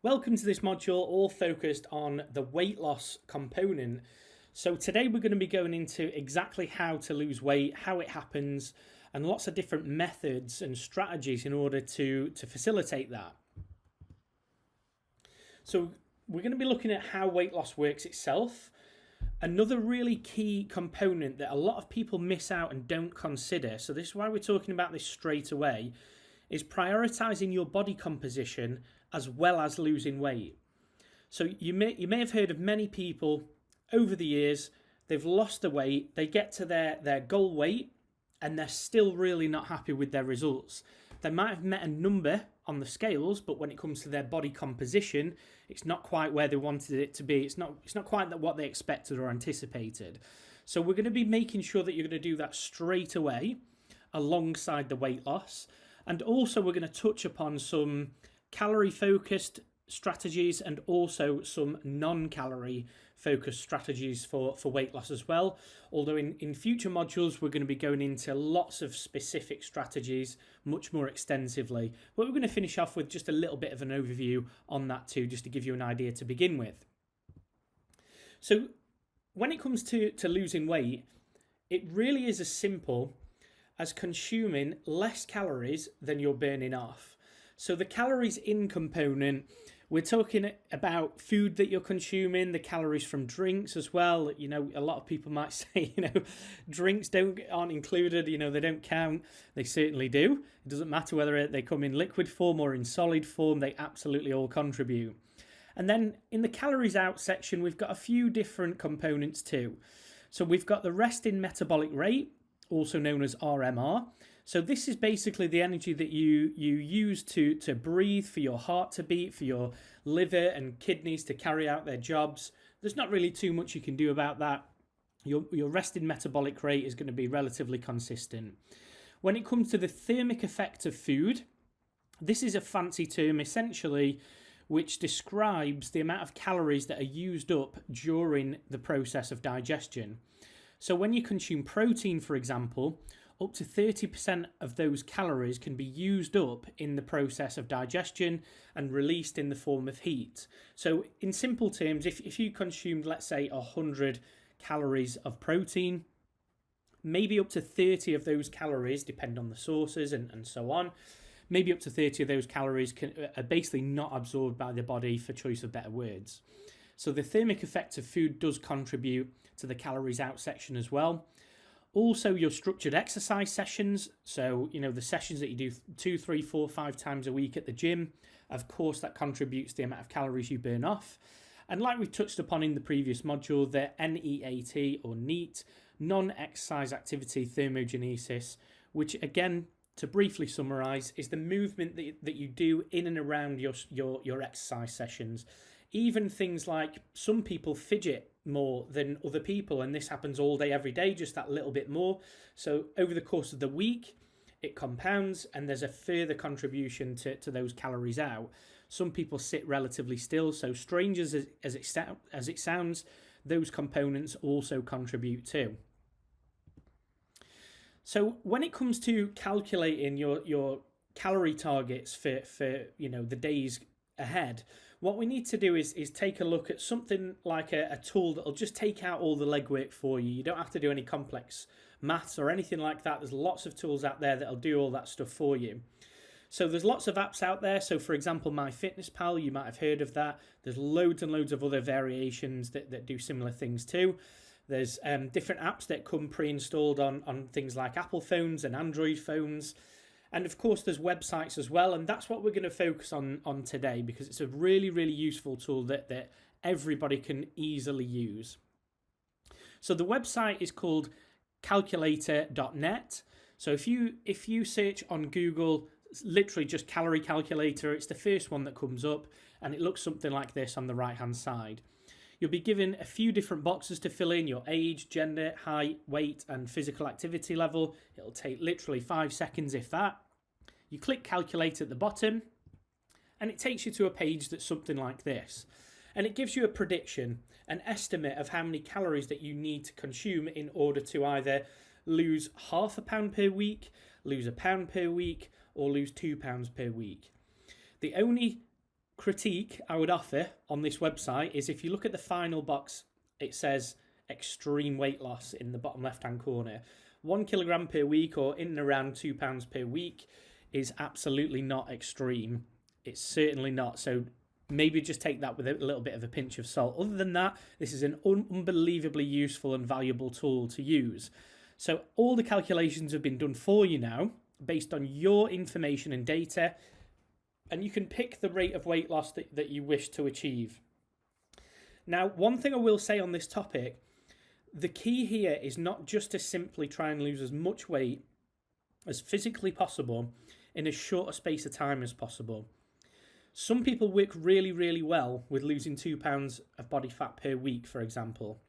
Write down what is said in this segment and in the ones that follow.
Welcome to this module, all focused on the weight loss component. So today we're going to be going into exactly how to lose weight, how it happens, and lots of different methods and strategies in order to facilitate that. So we're going to be looking at how weight loss works itself. Another really key component that a lot of people miss out and don't consider, so this is why we're talking about this straight away, is prioritizing your body composition as well as losing weight. So you may have heard of many people over the years, they've lost the weight, they get to their goal weight, and they're still really not happy with their results. They might have met a number on the scales, but when it comes to their body composition, it's not quite where they wanted it to be. It's not quite what they expected or anticipated. So we're going to be making sure that you're going to do that straight away alongside the weight loss. And also we're going to touch upon some calorie focused strategies and also some non-calorie focused strategies for weight loss as well. Although in future modules, we're going to be going into lots of specific strategies much more extensively. But we're going to finish off with just a little bit of an overview on that too, just to give you an idea to begin with. So when it comes to losing weight, it really is as simple as consuming less calories than you're burning off. So the calories in component, we're talking about food that you're consuming, the calories from drinks as well. You know, a lot of people might say, drinks aren't included, they don't count. They certainly do. It doesn't matter whether they come in liquid form or in solid form, they absolutely all contribute. And then in the calories out section, we've got a few different components too. So we've got the resting metabolic rate, also known as RMR. So this is basically the energy that you use to breathe, for your heart to beat, for your liver and kidneys to carry out their jobs. There's not really too much you can do about that. Your resting metabolic rate is going to be relatively consistent. When it comes to the thermic effect of food, this is a fancy term essentially which describes the amount of calories that are used up during the process of digestion. So when you consume protein, for example, up to 30% of those calories can be used up in the process of digestion and released in the form of heat. So in simple terms, if you consumed, let's say, 100 calories of protein, maybe up to 30 of those calories, depend on the sources and so on, maybe up to 30 of those calories are basically not absorbed by the body, for choice of better words. So the thermic effect of food does contribute to the calories out section as well. Also, your structured exercise sessions. So, the sessions that you do 2, 3, 4, 5 times a week at the gym, of course, that contributes to the amount of calories you burn off. And like we touched upon in the previous module, the NEAT or NEAT, non-exercise activity thermogenesis, which again, to briefly summarize, is the movement that you do in and around your exercise sessions. Even things like some people fidget more than other people, and this happens all day, every day, just that little bit more. So over the course of the week, it compounds and there's a further contribution to those calories out. Some people sit relatively still, so strange as it sounds, those components also contribute too. So when it comes to calculating your calorie targets for the days ahead, what we need to do is take a look at something like a tool that'll just take out all the legwork for you. You don't have to do any complex maths or anything like that. There's lots of tools out there that'll do all that stuff for you. So there's lots of apps out there. So for example, MyFitnessPal, you might have heard of that. There's loads and loads of other variations that do similar things too. There's different apps that come pre-installed on things like Apple phones and Android phones. And of course, there's websites as well. And that's what we're going to focus on today, because it's a really, really useful tool that everybody can easily use. So the website is called calculator.net. So if you search on Google, literally just calorie calculator, it's the first one that comes up, and it looks something like this on the right-hand side. You'll be given a few different boxes to fill in: your age, gender, height, weight, and physical activity level. It'll take literally 5 seconds, if that. You click calculate at the bottom, and it takes you to a page that's something like this. And it gives you a prediction, an estimate of how many calories that you need to consume in order to either lose half a pound per week, lose a pound per week, or lose 2 pounds per week. The only critique I would offer on this website is if you look at the final box, it says extreme weight loss in the bottom left-hand corner. 1 kilogram per week or in and around £2 per week is absolutely not extreme. It's certainly not. So maybe just take that with a little bit of a pinch of salt. Other than that, this is an unbelievably useful and valuable tool to use. So all the calculations have been done for you now based on your information and data, and you can pick the rate of weight loss that you wish to achieve. Now, one thing I will say on this topic, the key here is not just to simply try and lose as much weight as physically possible in as short a space of time as possible. Some people work really, really well with losing 2 pounds of body fat per week, for example.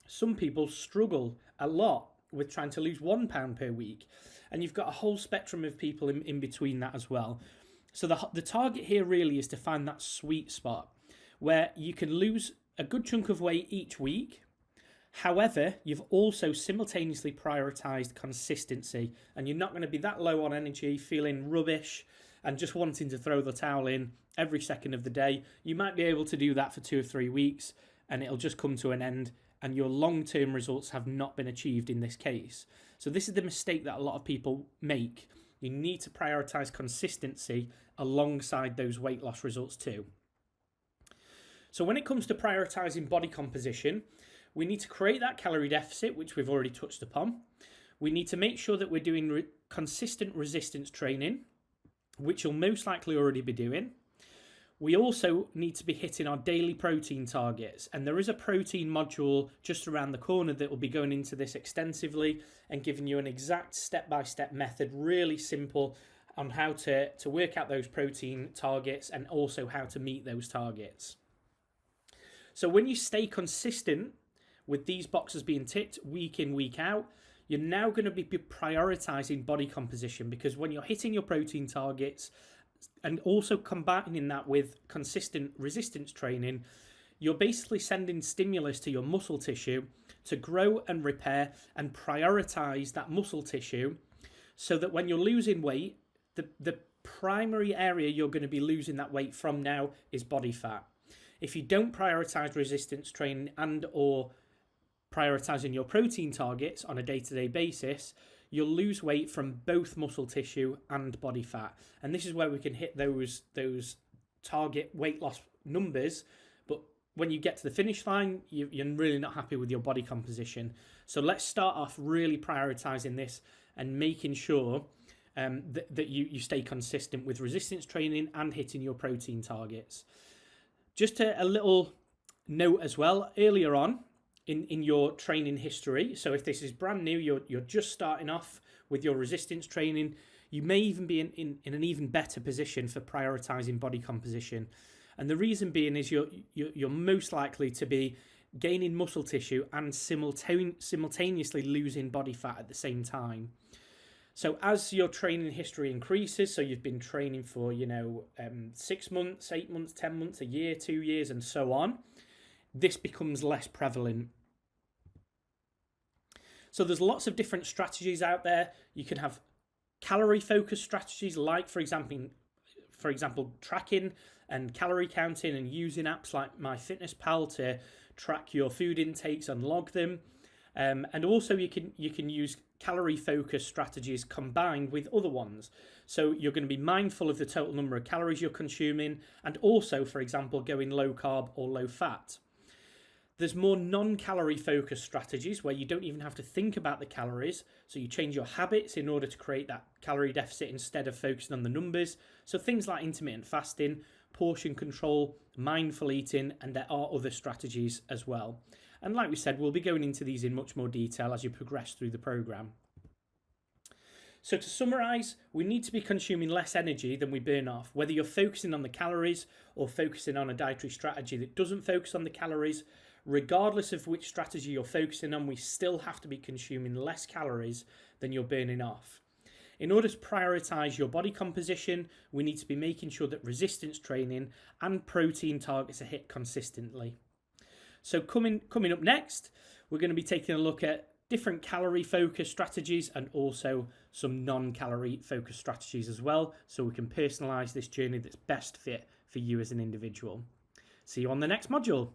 Some people struggle a lot with trying to lose 1 pound per week. And you've got a whole spectrum of people in between that as well. So the target here really is to find that sweet spot where you can lose a good chunk of weight each week. However, you've also simultaneously prioritized consistency, and you're not going to be that low on energy, feeling rubbish and just wanting to throw the towel in every second of the day. You might be able to do that for 2 or 3 weeks and it'll just come to an end, and your long-term results have not been achieved in this case. So this is the mistake that a lot of people make. You need to prioritize consistency alongside those weight loss results too. So when it comes to prioritizing body composition, we need to create that calorie deficit, which we've already touched upon. We need to make sure that we're doing consistent resistance training, which you'll most likely already be doing. We also need to be hitting our daily protein targets, and there is a protein module just around the corner that will be going into this extensively and giving you an exact step-by-step method, really simple, on how to work out those protein targets and also how to meet those targets. So when you stay consistent with these boxes being ticked week in, week out, you're now going to be prioritizing body composition, because when you're hitting your protein targets and also combining that with consistent resistance training, you're basically sending stimulus to your muscle tissue to grow and repair and prioritize that muscle tissue, so that when you're losing weight, the primary area you're going to be losing that weight from now is body fat. If you don't prioritize resistance training and or prioritizing your protein targets on a day-to-day basis, you'll lose weight from both muscle tissue and body fat. And this is where we can hit those target weight loss numbers. But when you get to the finish line, you're really not happy with your body composition. So let's start off really prioritizing this and making sure that you stay consistent with resistance training and hitting your protein targets. Just a little note as well, earlier on in your training history, so if this is brand new, you're just starting off with your resistance training, you may even be in an even better position for prioritizing body composition. And the reason being is you're most likely to be gaining muscle tissue and simultaneously losing body fat at the same time. So as your training history increases, so you've been training for 6 months, 8 months, 10 months, a year, 2 years, and so on, this becomes less prevalent. So there's lots of different strategies out there. You can have calorie focused strategies, like for example tracking and calorie counting and using apps like MyFitnessPal to track your food intakes and log them. And also you can use calorie focused strategies combined with other ones. So you're going to be mindful of the total number of calories you're consuming, and also, for example, going low carb or low fat. There's more non-calorie focused strategies where you don't even have to think about the calories. So you change your habits in order to create that calorie deficit instead of focusing on the numbers. So things like intermittent fasting, portion control, mindful eating, and there are other strategies as well. And like we said, we'll be going into these in much more detail as you progress through the program. So to summarize, we need to be consuming less energy than we burn off. Whether you're focusing on the calories or focusing on a dietary strategy that doesn't focus on the calories, regardless of which strategy you're focusing on, we still have to be consuming less calories than you're burning off. In order to prioritize your body composition, we need to be making sure that resistance training and protein targets are hit consistently. So coming up next, we're going to be taking a look at different calorie focused strategies and also some non-calorie focused strategies as well, so we can personalize this journey that's best fit for you as an individual. See you on the next module.